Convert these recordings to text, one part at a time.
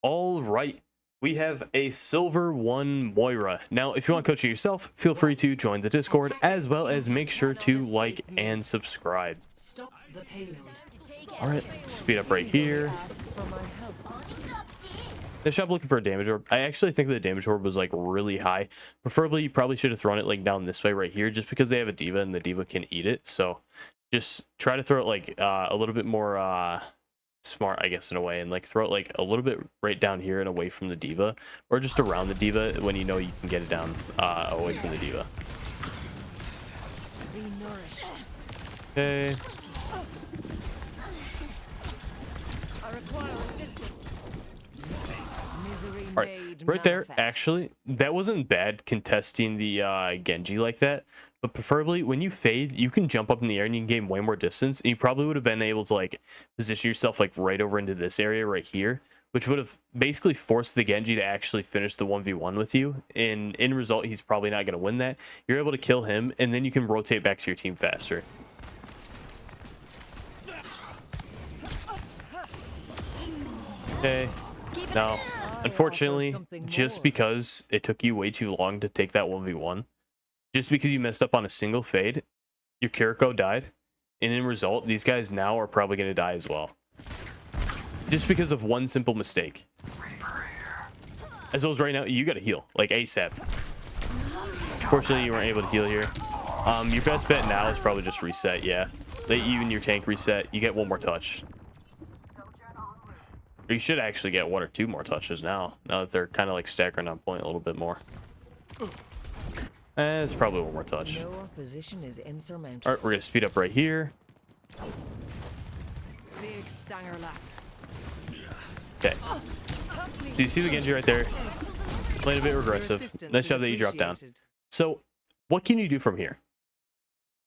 All right, we have a silver 1 Moira. Now, if you want coaching yourself, feel free to join the Discord, as well as make sure to like and subscribe. All right, speed up right here. The shop looking for a damage orb. I actually think the damage orb was like really high. Preferably, you probably should have thrown it like down this way right here, just because they have a diva and the diva can eat it. So just try to throw it like a little bit more smart, I guess, in a way, and like throw it like a little bit right down here and away from the diva, or just around the diva when you know you can get it down away from the diva. Okay. All right, right there, actually, that wasn't bad contesting the Genji like that, but preferably when you fade, you can jump up in the air and you can gain way more distance, and you probably would have been able to like position yourself like right over into this area right here, which would have basically forced the Genji to actually finish the 1v1 with you, and in result, he's probably not going to win that. You're able to kill him, and then you can rotate back to your team faster. Okay, now unfortunately, just because it took you way too long to take that 1v1, just because you messed up on a single fade, your Kiriko died, and in result, these guys now are probably going to die as well. Just because of one simple mistake. As well as right now, you got to heal, like ASAP. Fortunately, you weren't able to heal here. Your best bet now is probably just reset, yeah. Let you and your tank reset, you get one more touch. You should actually get 1 or 2 more touches now that they're kind of like staggering on point a little bit more. It's probably 1 more touch. No opposition is insurmountable. All right, we're gonna speed up right here. Okay. Do you see the Genji right there? Playing a bit regressive. Nice job that you dropped down. So, what can you do from here?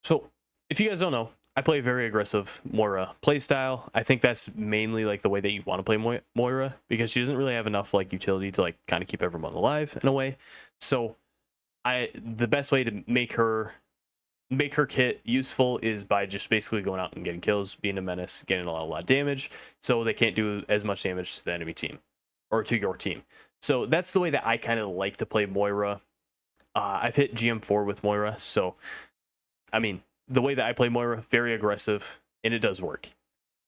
So, if you guys don't know, I play a very aggressive Moira playstyle. I think that's mainly like the way that you want to play Moira, because she doesn't really have enough like utility to like kind of keep everyone alive in a way. So the best way to make her kit useful is by just basically going out and getting kills, being a menace, getting a lot of damage, so they can't do as much damage to the enemy team or to your team. So that's the way that I kind of like to play Moira. I've hit GM4 with Moira, so I mean, the way that I play Moira, very aggressive, and it does work.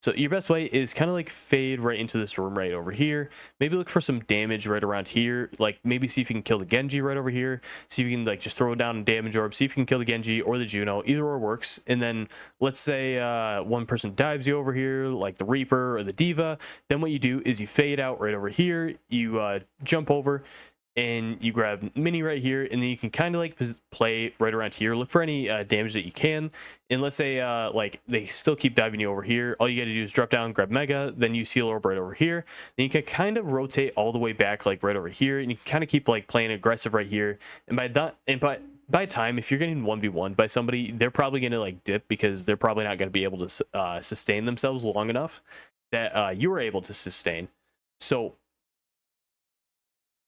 So your best way is kind of like fade right into this room right over here. Maybe look for some damage right around here. Like maybe see if you can kill the Genji right over here. See if you can like just throw down a damage orb. See if you can kill the Genji or the Juno. Either or works. And then let's say one person dives you over here, like the Reaper or the Diva. Then what you do is you fade out right over here. You jump over and you grab mini right here, and then you can kind of like play right around here, look for any damage that you can, and let's say like they still keep diving you over here, all you got to do is drop down, grab mega, then use heal orb right over here, then you can kind of rotate all the way back like right over here, and you can kind of keep like playing aggressive right here, and by time, if you're getting 1v1 by somebody, they're probably going to like dip, because they're probably not going to be able to sustain themselves long enough that you were able to sustain. So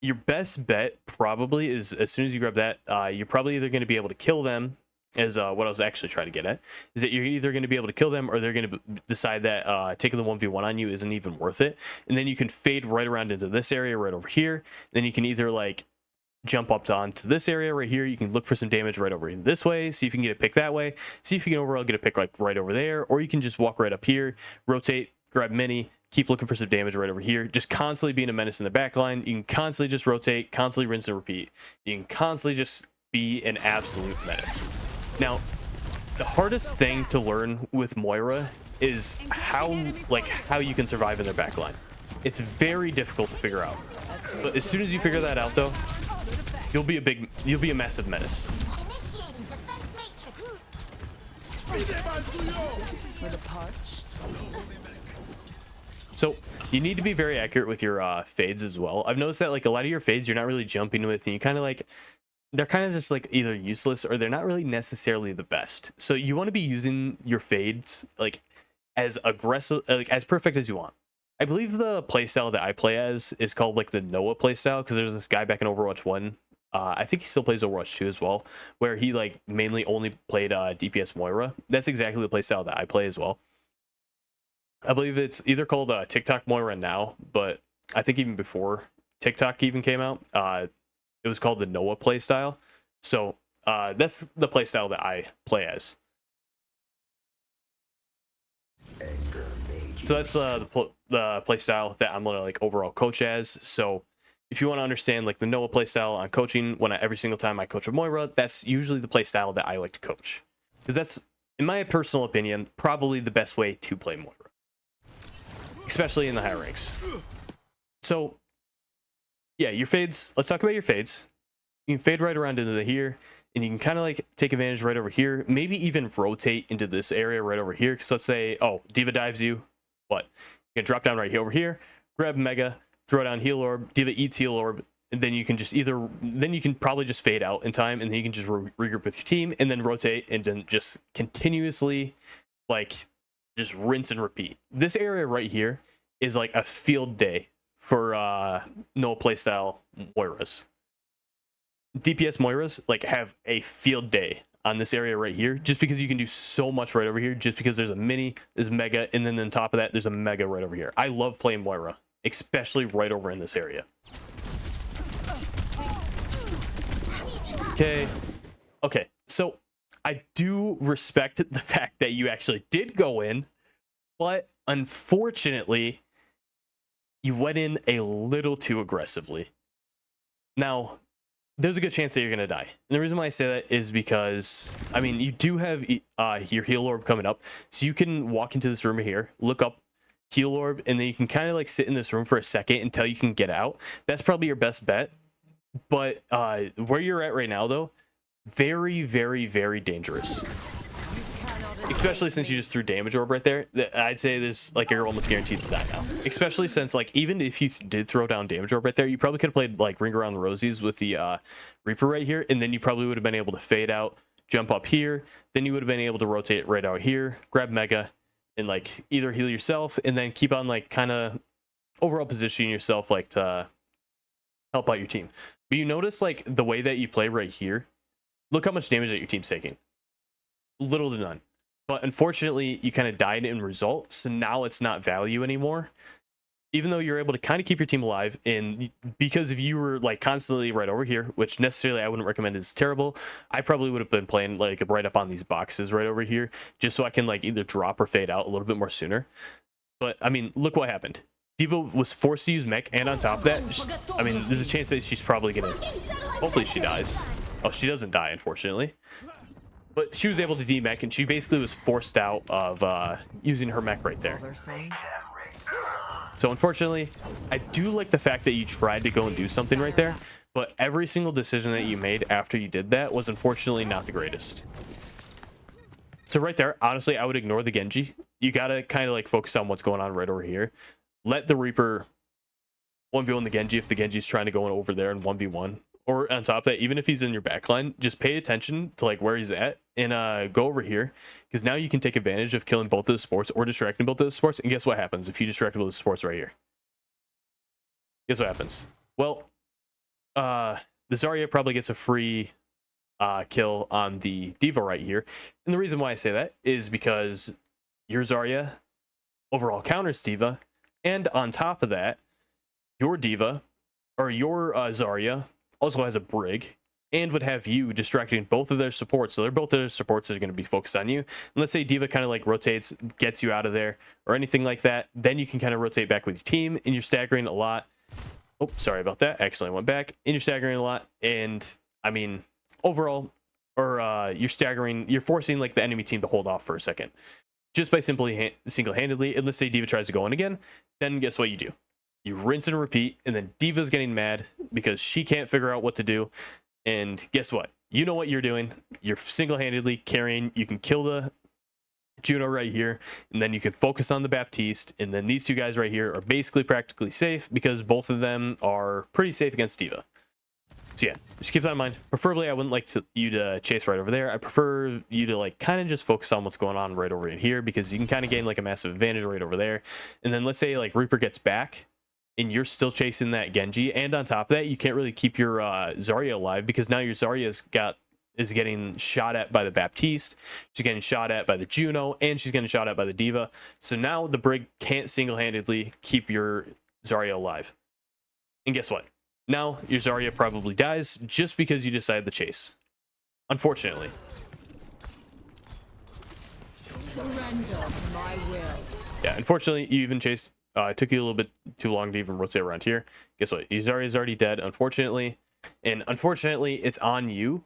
your best bet probably is, as soon as you grab that, you're probably either going to be able to kill them, as what I was actually trying to get at, is that you're either going to be able to kill them, or they're going to decide that taking the 1v1 on you isn't even worth it. And then you can fade right around into this area right over here. Then you can either like jump up onto this area right here. You can look for some damage right over this way, see if you can get a pick that way, see if you can overall get a pick like right over there, or you can just walk right up here, rotate, grab mini, keep looking for some damage right over here, just constantly being a menace in the back line. You can constantly just rotate, constantly rinse and repeat. You can constantly just be an absolute menace. Now, the hardest thing to learn with Moira is how you can survive in their back line. It's very difficult to figure out. But as soon as you figure that out though, you'll be a massive menace. So you need to be very accurate with your fades as well. I've noticed that like a lot of your fades you're not really jumping with, and you kind of like, they're kind of just like either useless or they're not really necessarily the best. So you want to be using your fades like as aggressive, like as perfect as you want. I believe the playstyle that I play as is called like the Noah playstyle, because there's this guy back in Overwatch 1. I think he still plays Overwatch 2 as well, where he like mainly only played DPS Moira. That's exactly the playstyle that I play as well. I believe it's either called TikTok Moira now, but I think even before TikTok even came out, it was called the Noah playstyle. So that's the playstyle that I play as. So that's the playstyle that I'm gonna like overall coach as. So if you want to understand like the Noah playstyle on coaching, every single time I coach a MOIRA, that's usually the playstyle that I like to coach, because that's, in my personal opinion, probably the best way to play MOIRA, especially in the higher ranks. So yeah, your fades. Let's talk about your fades. You can fade right around into here, and you can kind of like take advantage right over here. Maybe even rotate into this area right over here. Because let's say, oh, D.Va dives you. What? You can drop down right here over here, grab Mega, throw down Heal Orb, D.Va eats Heal Orb, and then you can just then you can probably just fade out in time, and then you can just regroup with your team, and then rotate, and then just continuously, like, just rinse and repeat. This area right here is like a field day for no playstyle MOIRAs. DPS MOIRAs like have a field day on this area right here, just because you can do so much right over here, just because there's a mini, there's mega, and then on top of that there's a mega right over here. I love playing MOIRA, especially right over in this area. Okay, so I do respect the fact that you actually did go in, but unfortunately you went in a little too aggressively. Now, there's a good chance that you're going to die. And the reason why I say that is because, I mean, you do have your Heal Orb coming up. So you can walk into this room here, look up Heal Orb, and then you can kind of like sit in this room for a second until you can get out. That's probably your best bet. But where you're at right now, though, very, very, very dangerous. Especially since you just threw damage orb right there. I'd say there's like you're almost guaranteed to die now. Especially since like even if you did throw down damage orb right there, you probably could have played like Ring Around the Rosies with the Reaper right here, and then you probably would have been able to fade out, jump up here, then you would have been able to rotate right out here, grab Mega, and like either heal yourself and then keep on like kind of overall positioning yourself like to help out your team. But you notice like the way that you play right here, look how much damage that your team's taking. Little to none. But unfortunately, you kind of died in result, so now it's not value anymore. Even though you're able to kind of keep your team alive, and because if you were like constantly right over here, which necessarily I wouldn't recommend is terrible, I probably would have been playing like right up on these boxes right over here, just so I can like either drop or fade out a little bit more sooner. But I mean, look what happened. D.Va was forced to use mech, and on top of that, I mean, there's a chance that she's probably gonna, hopefully she dies. Oh, she doesn't die, unfortunately. But she was able to demech, and she basically was forced out of using her mech right there. So unfortunately, I do like the fact that you tried to go and do something right there, but every single decision that you made after you did that was unfortunately not the greatest. So right there, honestly, I would ignore the Genji. You gotta kind of like focus on what's going on right over here. Let the Reaper 1v1 the Genji if the Genji's trying to go over there and 1v1. Or on top of that, even if he's in your backline, just pay attention to like where he's at and go over here, because now you can take advantage of killing both of the supports or distracting both of the supports. And guess what happens if you distract both of the supports right here? Guess what happens? Well, the Zarya probably gets a free kill on the D.Va right here. And the reason why I say that is because your Zarya overall counters D.Va, and on top of that, your D.Va or your Zarya also has a brig and would have you distracting both of their supports. So both of their supports are going to be focused on you. And let's say D.Va kind of like rotates, gets you out of there or anything like that. Then you can kind of rotate back with your team, and you're staggering a lot. Oh, sorry about that. Actually, I went back, and you're staggering a lot. And I mean, overall, or you're staggering, you're forcing like the enemy team to hold off for a second just by simply single-handedly. And let's say D.Va tries to go in again, then guess what you do? You rinse and repeat, and then D.Va's getting mad because she can't figure out what to do. And guess what? You know what you're doing. You're single-handedly carrying. You can kill the Juno right here, and then you can focus on the Baptiste. And then these two guys right here are basically practically safe because both of them are pretty safe against D.Va. So yeah, just keep that in mind. Preferably, I wouldn't like you to chase right over there. I prefer you to like kind of just focus on what's going on right over in here, because you can kind of gain like a massive advantage right over there. And then let's say like Reaper gets back, and you're still chasing that Genji, and on top of that, you can't really keep your Zarya alive, because now your Zarya is getting shot at by the Baptiste, she's getting shot at by the Juno, and she's getting shot at by the D.Va. So now the Brig can't single-handedly keep your Zarya alive. And guess what? Now your Zarya probably dies just because you decided to chase. Unfortunately. Surrender to my will. Yeah, unfortunately, you even chased. It took you a little bit too long to even rotate around here. Guess what? Your Zarya is already dead, unfortunately. And unfortunately, it's on you.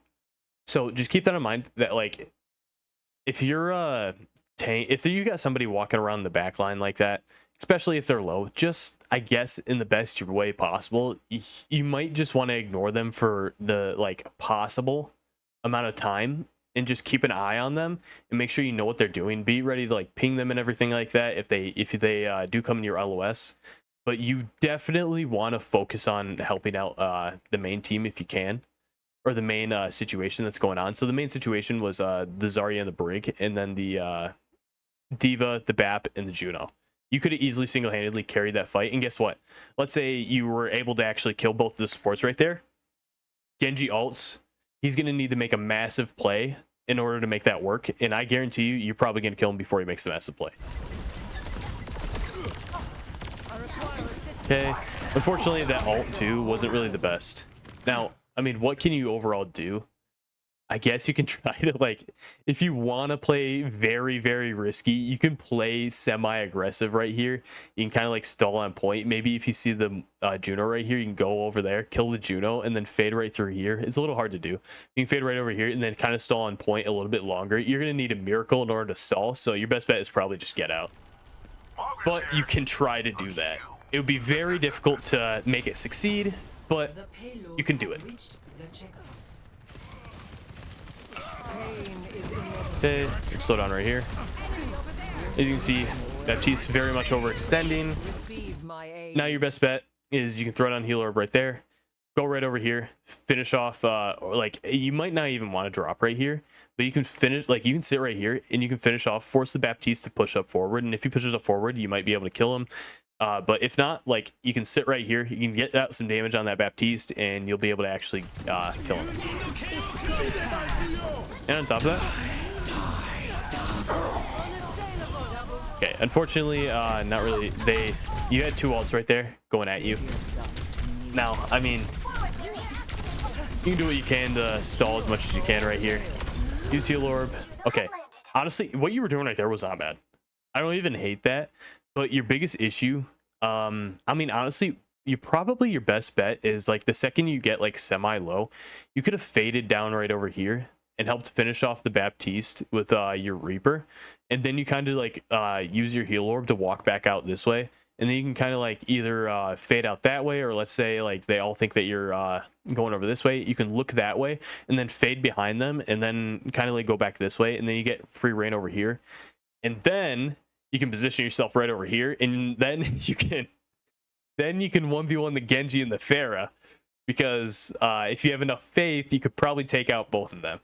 So just keep that in mind that, like, if you're tank, if you got somebody walking around the back line like that, especially if they're low, just, I guess, in the best way possible, you might just want to ignore them for the, like, possible amount of time and just keep an eye on them and make sure you know what they're doing. Be ready to, like, ping them and everything like that if they do come in your LOS. But you definitely want to focus on helping out the main team if you can, or the main situation that's going on. So the main situation was the Zarya and the Brig, and then the Diva, the BAP, and the Juno. You could have easily single-handedly carried that fight. And guess what? Let's say you were able to actually kill both of the supports right there. Genji ults. He's going to need to make a massive play in order to make that work. And I guarantee you, you're probably going to kill him before he makes the massive play. Okay. Unfortunately, that ult, too, wasn't really the best. Now, I mean, what can you overall do? I guess you can try to, like, if you want to play very, very risky, you can play semi-aggressive right here. You can kind of, like, stall on point. Maybe if you see the Juno right here, you can go over there, kill the Juno, and then fade right through here. It's a little hard to do. You can fade right over here and then kind of stall on point a little bit longer. You're going to need a miracle in order to stall, so your best bet is probably just get out. But you can try to do that. It would be very difficult to make it succeed, but you can do it. Okay, slow down right here. As you can see, Baptiste very much overextending. Now your best bet is you can throw down heal orb right there. Go right over here, finish off, or like, you might not even want to drop right here, but you can finish, like, you can sit right here and you can finish off, force the Baptiste to push up forward. And if he pushes up forward, you might be able to kill him. But if not, like, you can sit right here, you can get out some damage on that Baptiste, and you'll be able to actually kill him. And on top of that, okay, unfortunately, not really. You had two ults right there going at you. Now, I mean, you can do what you can to stall as much as you can right here. Use heal orb. Okay, honestly, what you were doing right there was not bad. I don't even hate that. But your biggest issue, I mean, honestly, your best bet is, like, the second you get, like, semi-low, you could have faded down right over here and helped finish off the Baptiste with your Reaper. And then you kind of, like, use your heal orb to walk back out this way. And then you can kind of, like, either fade out that way, or let's say, like, they all think that you're going over this way. You can look that way and then fade behind them and then kind of, like, go back this way. And then you get free reign over here. And then you can position yourself right over here, and then you can 1v1 the Genji and the Pharah, because if you have enough faith, you could probably take out both of them.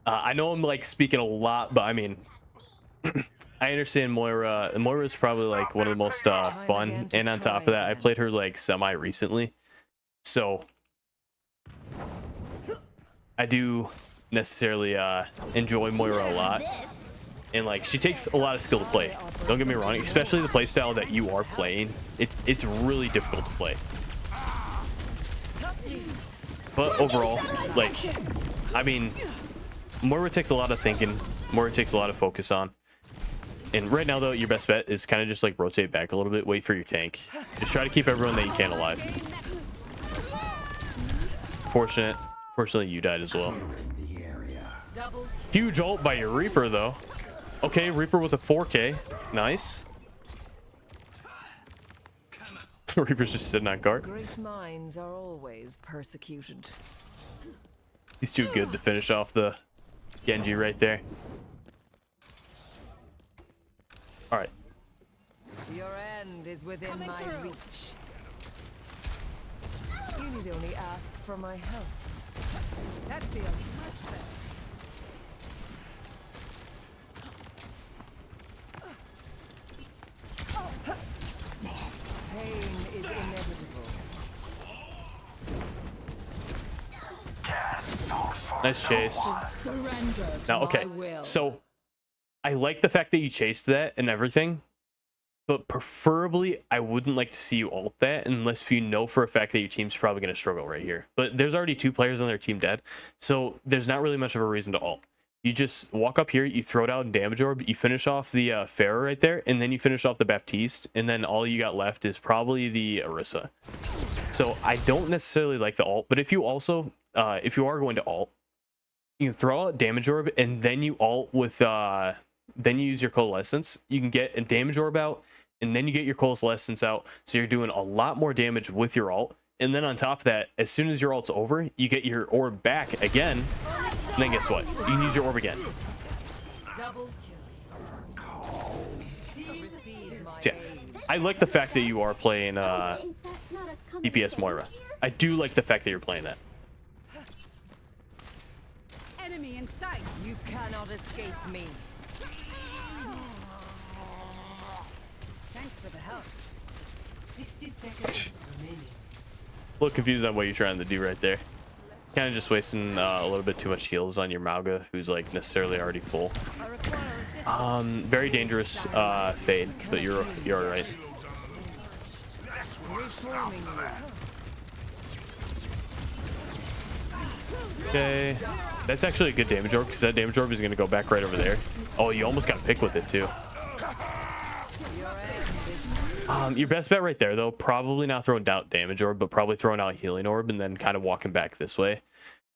I know I'm, like, speaking a lot, but I mean, I understand Moira. Moira is probably, like, one of the most fun, and on top of that, I played her, like, semi recently, so I do necessarily enjoy Moira a lot, and, like, she takes a lot of skill to play. Don't get me wrong, especially the playstyle that you are playing. It's really difficult to play, but overall, like, I mean, Moira takes a lot of thinking. Moira takes a lot of focus on. And right now, though, your best bet is kind of just, like, rotate back a little bit, wait for your tank. Just try to keep everyone that you can alive. Fortunately, you died as well. Huge ult by your Reaper, though. Okay, Reaper with a 4K. Nice. Reaper's just sitting on guard. Great minds are always persecuted. He's too good to finish off the Genji right there. All right. Your end is within my reach. You need only ask for my help. That feels much better. Pain is inevitable. Nice chase. Surrender to Now, okay, my will. so I like the fact that you chased that and everything, but preferably I wouldn't like to see you ult that unless you know for a fact that your team's probably going to struggle right here. But there's already 2 players on their team dead, so there's not really much of a reason to ult. You just walk up here, you throw down damage orb, you finish off the Pharah right there, and then you finish off the Baptiste, and then all you got left is probably the Orisa. So I don't necessarily like the ult, but if you also, if you are going to ult, you can throw out damage orb, and then you ult with, then you use your coalescence. You can get a damage orb out, and then you get your coalescence out, so you're doing a lot more damage with your ult. And then on top of that, as soon as your ult's over, you get your orb back again. And then guess what? You can use your orb again. Double kill. Receive my So yeah, I like the fact that you are playing DPS Moira. I do like the fact that you're playing that. enemy in sight. You cannot escape me. Thanks for the help. 60 seconds remaining. A little confused on what you're trying to do right there. Kind of just wasting a little bit too much heals on your Mauga, who's like necessarily already full. I require assistance. Very dangerous fade, but you're all right. Reforming you. Okay, that's actually a good damage orb because that damage orb is going to go back right over there. Oh, you almost got picked with it too. Your best bet right there though, probably not throwing out damage orb, but probably throwing out healing orb and then kind of walking back this way,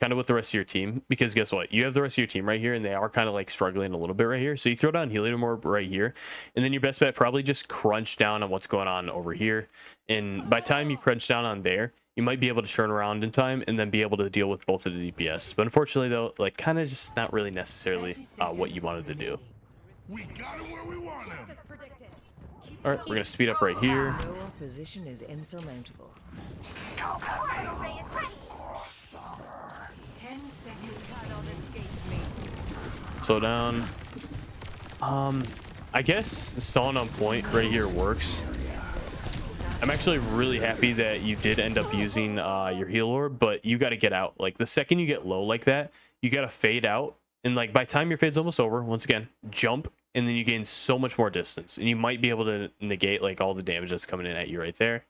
kind of with the rest of your team. Because guess what, you have the rest of your team right here and they are kind of like struggling a little bit right here, so you throw down healing orb right here, and then your best bet probably just crunch down on what's going on over here. And by the time you crunch down on there, you might be able to turn around in time and then be able to deal with both of the DPS. But unfortunately though, like kind of just not really necessarily what you wanted to do. We got him where we want him. All right, we're gonna speed up right here. No opposition is insurmountable. 10 seconds. You cannot escape me. Slow down. I guess stalling on point right here works. I'm actually really happy that you did end up using your heal orb, but you got to get out. Like the second you get low like that, you got to fade out, and like by the time your fade's almost over, once again, jump, and then you gain so much more distance, and you might be able to negate like all the damage that's coming in at you right there.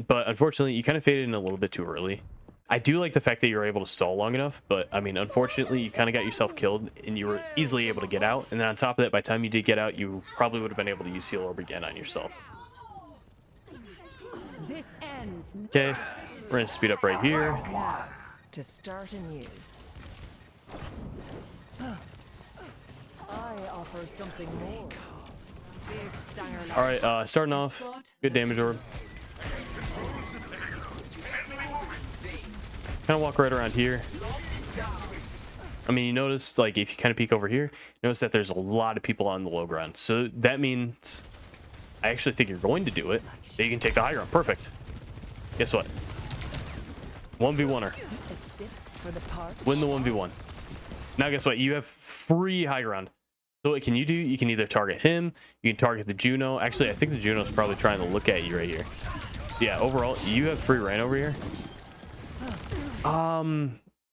But unfortunately, you kind of faded in a little bit too early. I do like the fact that you're able to stall long enough, but I mean, unfortunately, you kind of got yourself killed, and you were easily able to get out. And then on top of that, by the time you did get out, you probably would have been able to use heal orb again on yourself. This ends Okay, we're gonna speed up right here. now to start anew. I offer something more. Big stanger. All right, starting off, good damage orb. Kind of walk right around here. I mean, you notice, like, if you kind of peek over here, notice that there's a lot of people on the low ground. So that means I actually think you're going to do it. That you can take the high ground. Perfect. Guess what? 1v1er. A sip for the part. Win the 1v1. Now, guess what? You have free high ground. So what can you do? You can either target him, you can target the Juno. Actually, I think the Juno's probably trying to look at you right here. Yeah, overall, you have free reign over here.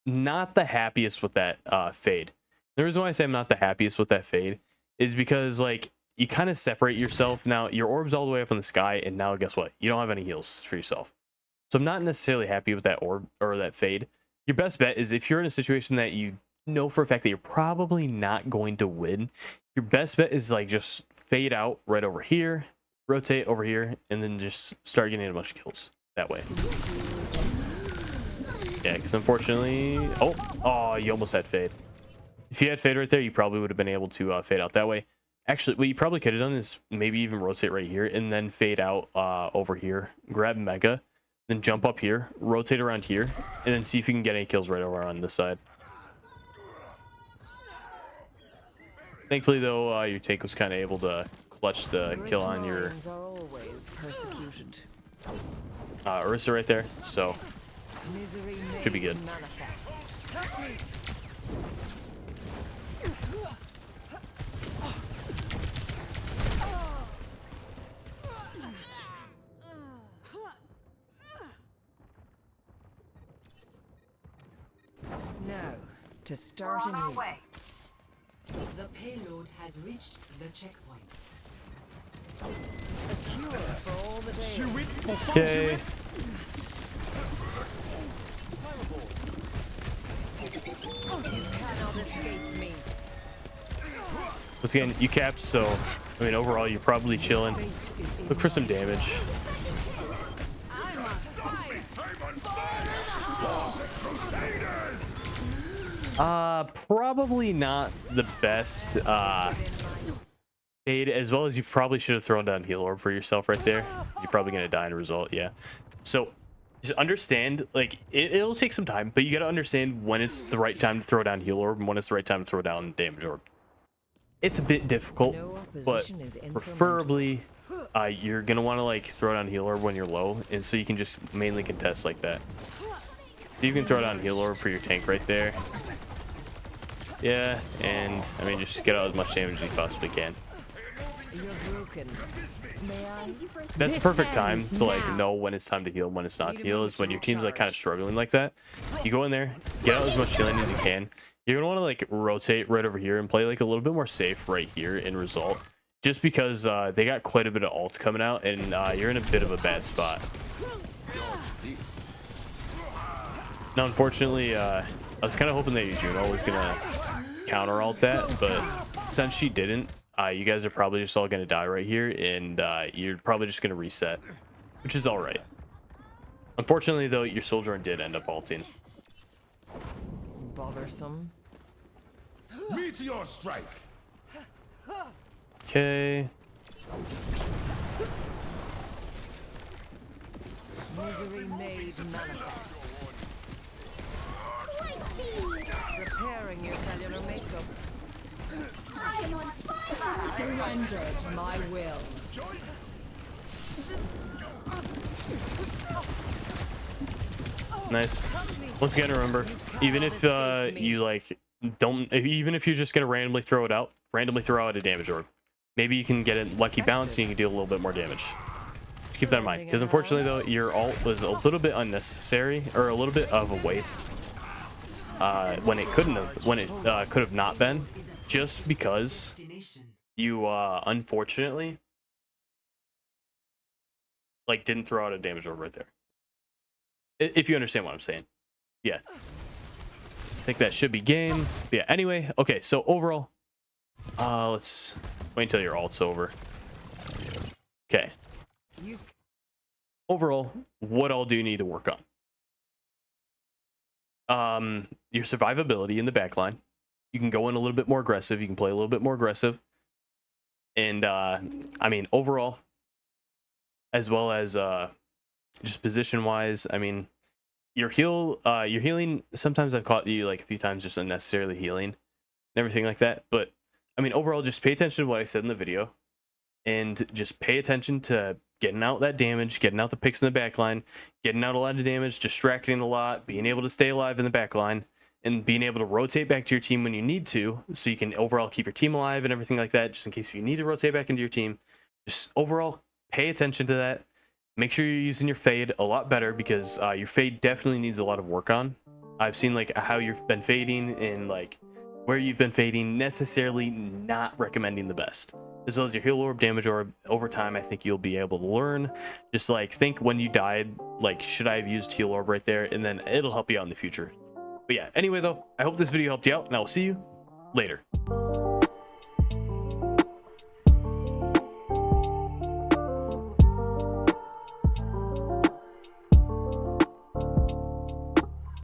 Not the happiest with that fade. The reason why I say I'm not the happiest with that fade is because, like, you kind of separate yourself. Now, your orb's all the way up in the sky, and now guess what? You don't have any heals for yourself. So I'm not necessarily happy with that orb or that fade. Your best bet is if you're in a situation that you know for a fact that you're probably not going to win, your best bet is like just fade out right over here, rotate over here, and then just start getting a bunch of kills that way. Yeah, because unfortunately, oh, you almost had fade. If you had fade right there, you probably would have been able to fade out that way. Actually, what you probably could have done is maybe even rotate right here and then fade out over here, grab Mega, then jump up here, rotate around here, and then see if you can get any kills right over on this side. Thankfully, though, your tank was kind of able to clutch the kill on your Orisa right there, so should be good. Now to start anew. The payload has reached the checkpoint. A cure for all the days. Okay. You cannot escape me. Once again, you capped, so I mean overall you're probably chilling. Fate is in Look for some damage. I'm on fire. Crusaders! Probably not the best fade, as well as you probably should have thrown down heal orb for yourself right there. You're probably gonna die in a result, yeah. So just understand, like it'll take some time, but you gotta understand when it's the right time to throw down heal orb and when it's the right time to throw down damage orb. It's a bit difficult, No but opposition is insurmountable. preferably you're gonna want to like throw down heal orb when you're low, and so you can just mainly contest like that. So you can throw down heal orb for your tank right there. Yeah, and I mean just get out as much damage as you possibly can. You're broken. May I? That's the perfect time to like know when it's time to heal, when it's not to heal, is when your team's like kind of struggling like that. You go in there, get out as much healing as you can. You're gonna want to like rotate right over here and play like a little bit more safe right here in result, just because they got quite a bit of ults coming out, and you're in a bit of a bad spot. Now, unfortunately, I was kind of hoping that Juno was gonna counter ult that, but since she didn't, you guys are probably just all gonna die right here, and you're probably just gonna reset, which is all right. Unfortunately, though, your soldier did end up ulting. Bothersome. Meteor strike! Okay. Misery made manifest. Repairing your cellular makeup. I'm on fire! Surrender to my will. Nice. Once again, remember, even if you like even if you're just gonna randomly throw out a damage orb, maybe you can get a lucky bounce and you can deal a little bit more damage. Just keep that in mind, because unfortunately though, your ult was a little bit unnecessary, or a little bit of a waste when it could have not been, just because you unfortunately like didn't throw out a damage orb right there. If you understand what I'm saying. Yeah. I think that should be game. But yeah, anyway, okay, so overall, let's wait until your ult's over. Okay. Overall, what all do you need to work on? Your survivability in the backline. You can go in a little bit more aggressive. You can play a little bit more aggressive. And, I mean, overall, as well as just position-wise, I mean, your healing, sometimes I've caught you like a few times just unnecessarily healing and everything like that. But, I mean, overall, just pay attention to what I said in the video. And just pay attention to getting out that damage, getting out the picks in the backline, getting out a lot of damage, distracting a lot, being able to stay alive in the backline, and being able to rotate back to your team when you need to, so you can overall keep your team alive and everything like that, just in case you need to rotate back into your team. Just overall, pay attention to that. Make sure you're using your fade a lot better, because your fade definitely needs a lot of work on. I've seen like how you've been fading and like where you've been fading, necessarily not recommending the best. As well as your heal orb, damage orb, over time I think you'll be able to learn. Just like think when you died, like should I have used heal orb right there, and then it'll help you out in the future. But yeah, anyway though, I hope this video helped you out, and I will see you later.